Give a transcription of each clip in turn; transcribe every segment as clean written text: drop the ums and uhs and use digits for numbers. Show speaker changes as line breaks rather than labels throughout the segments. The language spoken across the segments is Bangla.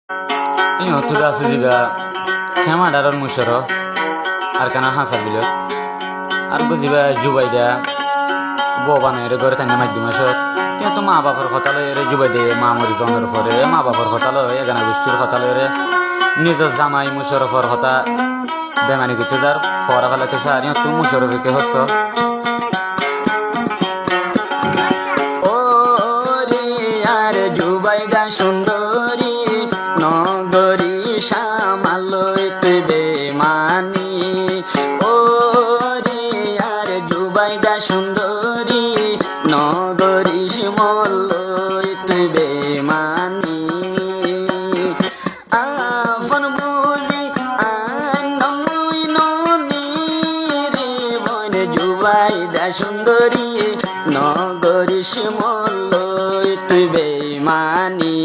ইহঁতোর আছে যিবা খেমাডারর মুশরফ আর কানা হাসার বিলত আর বুঝিবা জুবাইদা বানাইরে ঘরে থাকা মাধ্যম আসত কিন্তু মা বাবার কথা লয় জুবাই দিয়ে মা মরি জনের পরে মা বাবার কথা লয় এগানা গোষ্ঠীর কথা লয় নিজের জামাই মুশরফর কথা বেমানি করতে যার ফরা ফেলাতে চার ইহঁত মুশরফকে হচ্ছ ও রে আর জুবাইদা সুন্দরী নগরী সামালয় তুই বেমানি ও রে আর জুবাইদা সুন্দরী নগরী শিমলয় তুই বেমানি আফন বুঝি আনমুই ননি রে বন জুবাইদা সুন্দরী নগরী শিমলয় তুই বেমানি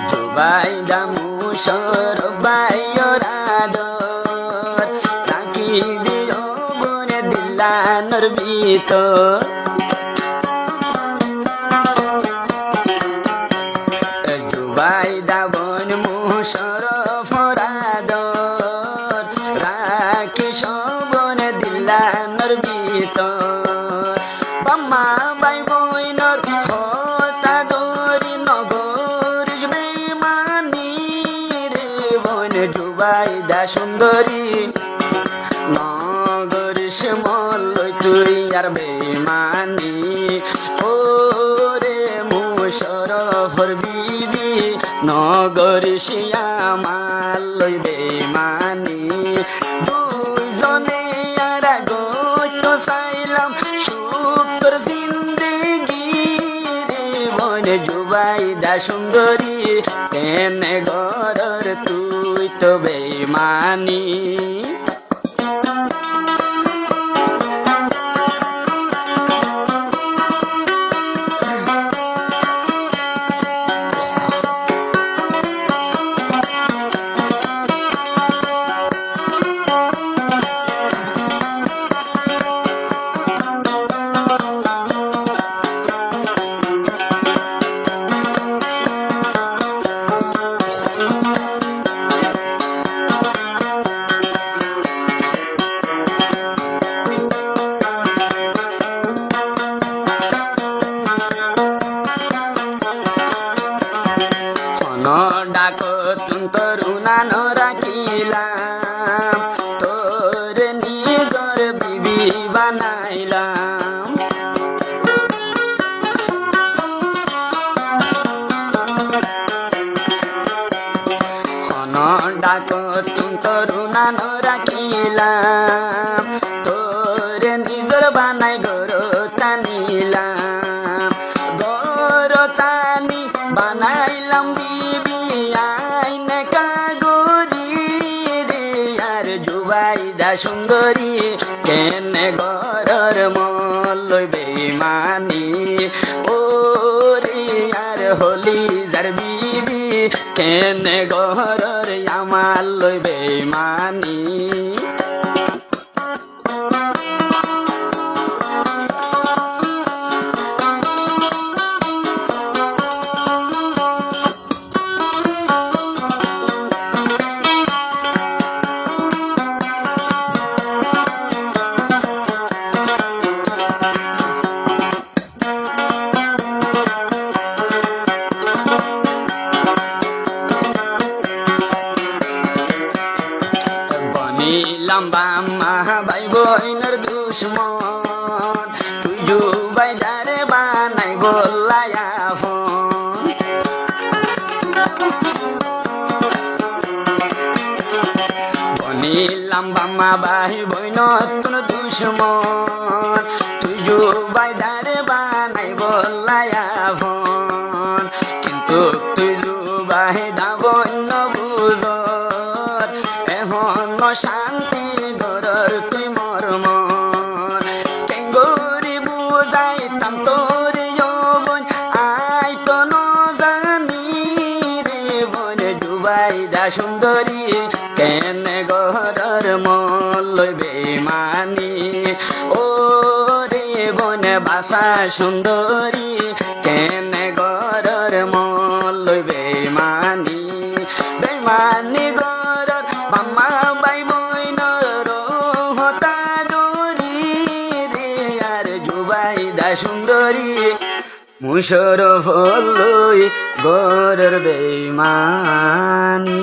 জুবাইদা মুশর বাইরাদর তাকি দিও বনে দিলানর ভিতর জুবাইদা বন মুশর ফরাদর রাখি সবন দিলানর ভিতর বাম্মা বাই বইনর হতা দরি নগর বেমানি রে বন জুবাইদা সুন্দরী নগর শিমলয় তুই আর বেমানি ও রে মুশরফর বিবি নগর শিয়ামালয় বেমানি দুইজনে আর গত চাইলাম সুখর জিন্দেগি রে বন জুবাইদা সুন্দরী কেনে ঘরর তুই তো বেমানি ডাক তরুণা রাখিলাম তোর নিজর বিবি বানাইলাম ডাক তরুণা রাখিলাম তোর নিজর বানাই গর টানিলাম গর টানি বানাইলাম বিবি আইনে কাগরি রে আর জুবাইদা সুন্দরী কেনে ঘরর মলয় বেমানি ও রে আর হলি যার বিবি কেনে ঘরর আমার লয় বেমানি লম্বা মা ভাই বইনের দুশ্মন তুই জুবাইদারে বানাই বলায়া ফোন বনিলাম বাম্মা ভাই বইনতুন দুশ্মন তুই জুবাইদারে বানাই বলায়া ফোন কিন্তু তুই জুবাইদা বন্য বুঝ এখন শান্তি ঘরর তুই
মন কেঙ্গরি বুঝাইতাম তোর বোন আই তো জানি রে বোন জুবাইদা সুন্দরী কেনে গরর মন লইবে মানি ও রে বোন বাসা সুন্দরী কেনে গরর মন লইবে মানি বেমানি গরর মামা বাই বইনর হতা দরি রে আর জুবাইদা সুন্দরী মুশরফ লই গরর বেমানি